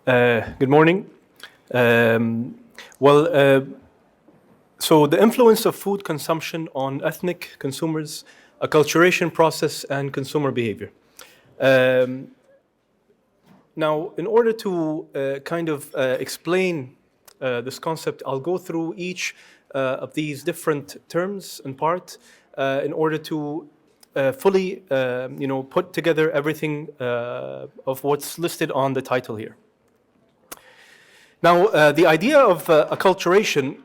Good morning. Well, so the influence of food consumption on ethnic consumers, acculturation process, and consumer behavior. Now, in order to explain this concept, I'll go through each of these different terms in part in order to fully, put together everything of what's listed on the title here. Now, the idea of acculturation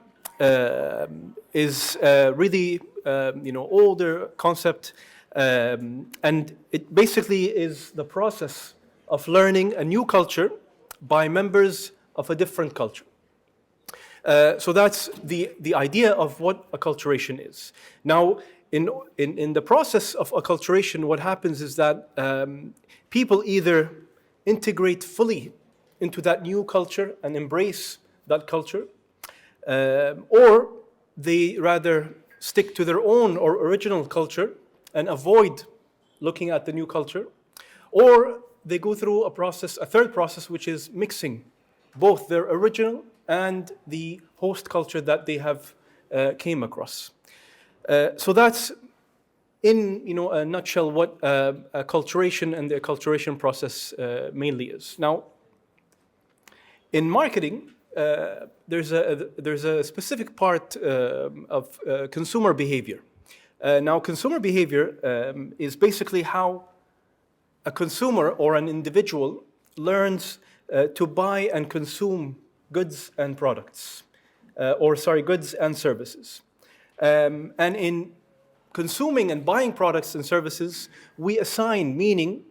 is really, older concept, and it basically is the process of learning a new culture by members of a different culture. So that's the idea of what acculturation is. Now, in the process of acculturation, what happens is that people either integrate fully into that new culture and embrace that culture, or they rather stick to their own or original culture and avoid looking at the new culture, or they go through a third process, which is mixing both their original and the host culture that they have came across. So that's in a nutshell what acculturation and the acculturation process mainly is. Now, in marketing, there's a specific part of consumer behavior. Now, consumer behavior is basically how a consumer or an individual learns to buy and consume goods and products, goods and services. And in consuming and buying products and services, we assign meaning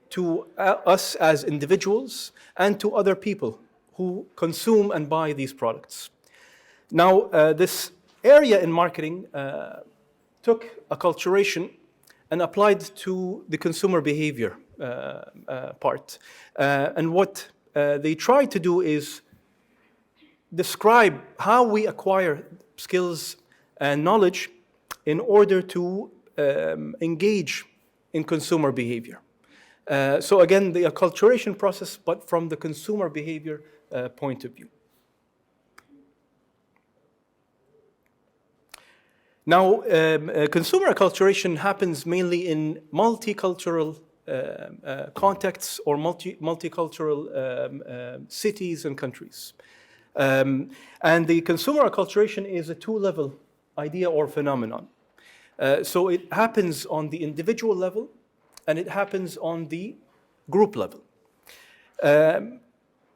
to us as individuals and to other people who consume and buy these products. Now, this area in marketing took acculturation and applied to the consumer behavior part. And what they tried to do is describe how we acquire skills and knowledge in order to engage in consumer behavior. So again, the acculturation process, but from the consumer behavior point of view. Now, consumer acculturation happens mainly in multicultural contexts or multicultural cities and countries. And the consumer acculturation is a two-level idea or phenomenon. So it happens on the individual level and it happens on the group level.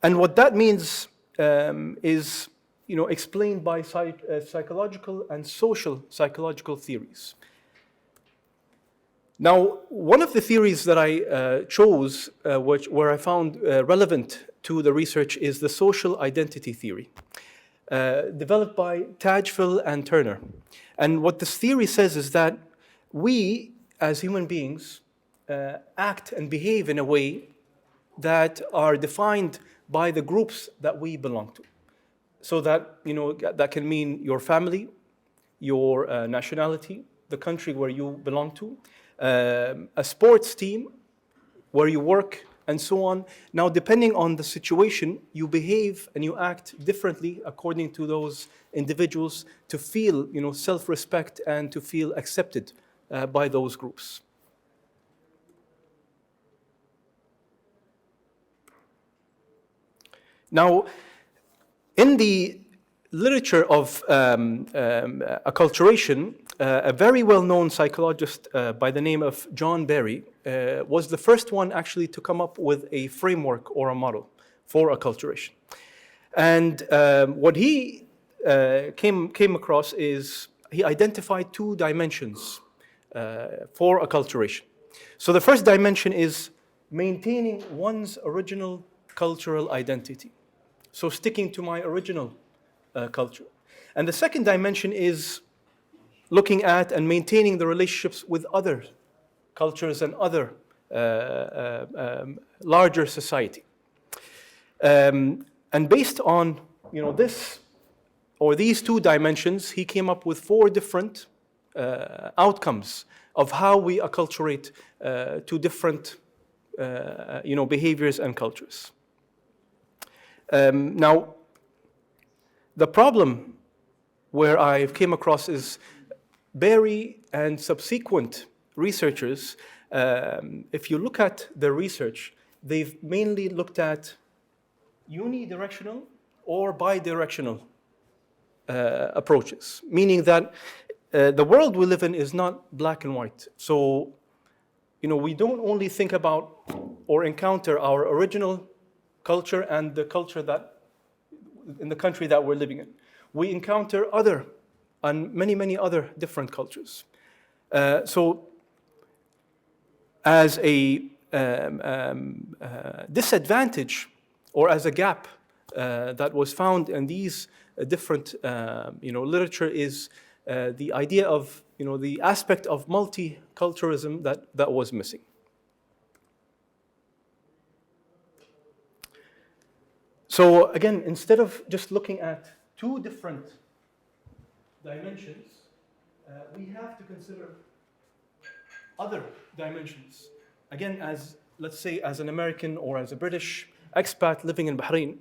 And what that means is explained by psychological and social psychological theories. Now, one of the theories that I chose, where I found relevant to the research, is the social identity theory, developed by Tajfel and Turner. And what this theory says is that we, as human beings, act and behave in a way that are defined by the groups that we belong to. So that, that can mean your family, your nationality, the country where you belong to, a sports team, where you work, and so on. Now, depending on the situation, you behave and you act differently according to those individuals to feel, self-respect and to feel accepted by those groups. Now, in the literature of acculturation, a very well-known psychologist by the name of John Berry was the first one actually to come up with a framework or a model for acculturation. And what he came across is he identified two dimensions for acculturation. So the first dimension is maintaining one's original cultural identity. So sticking to my original culture. And the second dimension is looking at and maintaining the relationships with other cultures and other larger society. And based on this or these two dimensions, he came up with 4 different outcomes of how we acculturate to different behaviors and cultures. Now, the problem where I came across is Barry and subsequent researchers, if you look at their research, they've mainly looked at unidirectional or bidirectional approaches, meaning that the world we live in is not black and white. So, we don't only think about or encounter our original culture and the culture that in the country that we're living in. We encounter other and many other different cultures. So, as a disadvantage or as a gap that was found in these different literature is the idea of the aspect of multiculturalism that was missing. So again, instead of just looking at two different dimensions, we have to consider other dimensions. Again, let's say as an American or as a British expat living in Bahrain,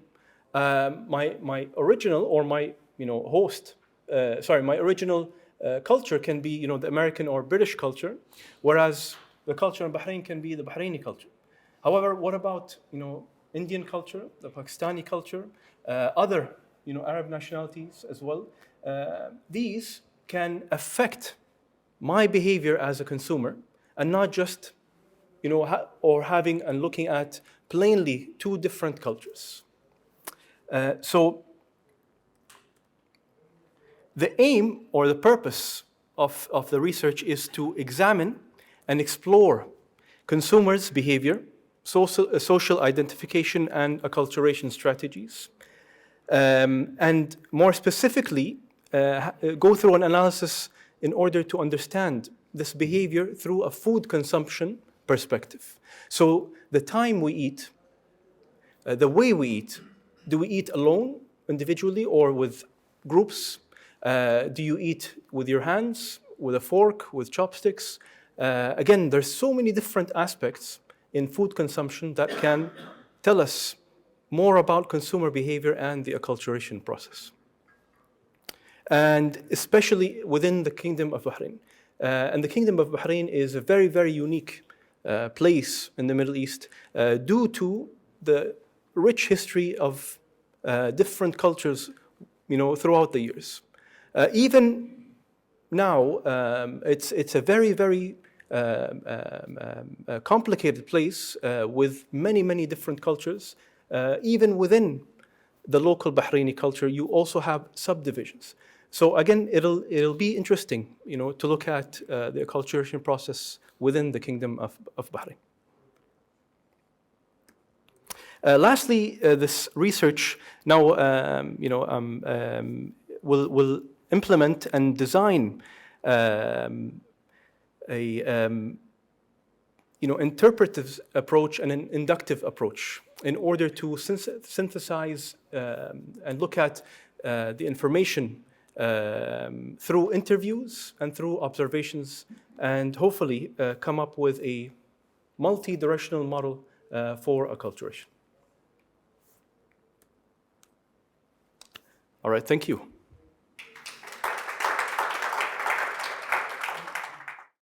my original or my my original culture can be the American or British culture, whereas the culture in Bahrain can be the Bahraini culture. However, what about Indian culture, the Pakistani culture, other Arab nationalities as well? These can affect my behavior as a consumer, and not just or having and looking at plainly two different cultures. So the aim or the purpose of the research is to examine and explore consumers' behavior, social identification, and acculturation strategies. And more specifically, go through an analysis in order to understand this behavior through a food consumption perspective. So the time we eat, the way we eat, do we eat alone, individually, or with groups? Do you eat with your hands, with a fork, with chopsticks? Again, there's so many different aspects in food consumption that can tell us more about consumer behavior and the acculturation process. And especially within the Kingdom of Bahrain. And the Kingdom of Bahrain is a very unique place in the Middle East due to the rich history of different cultures throughout the years. Even now, it's a very complicated place with many different cultures. Even within the local Bahraini culture, you also have subdivisions. So again, it'll be interesting, to look at the acculturation process within the Kingdom of Bahrain. Lastly, this research now, will implement and design interpretive approach and an inductive approach in order to synthesize and look at the information through interviews and through observations, and hopefully come up with a multi-directional model for acculturation. All right, thank you.